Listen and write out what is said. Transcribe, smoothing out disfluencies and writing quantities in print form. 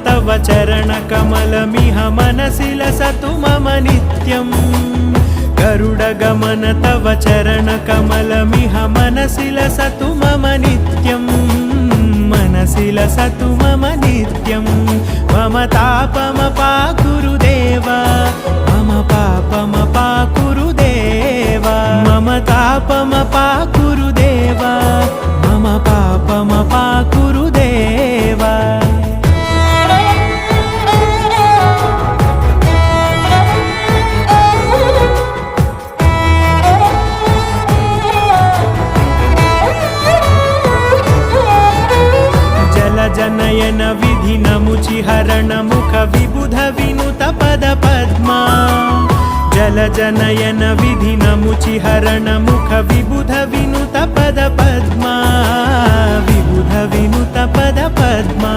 तव चरणकमलमिह मनसि लसतु मम नित्यम् गरुडगमन तव चरणकमलमिह मनसि लसतु मम नित्यम् मनसि लसतु मम नित्यम् मम तापमपाकुरुदेव मम पापमपाकुरुदेव मम तापमपाकुरुदेव मम पापमपाकुरुदेव जनयन विधिनमुचिहरण मुख विबुध विनुत पद पद्मा जलजनयन विधिनमुचिहरण मुख विबुध विनुत पद पद्मा विबुध विनुत पद पद्मा।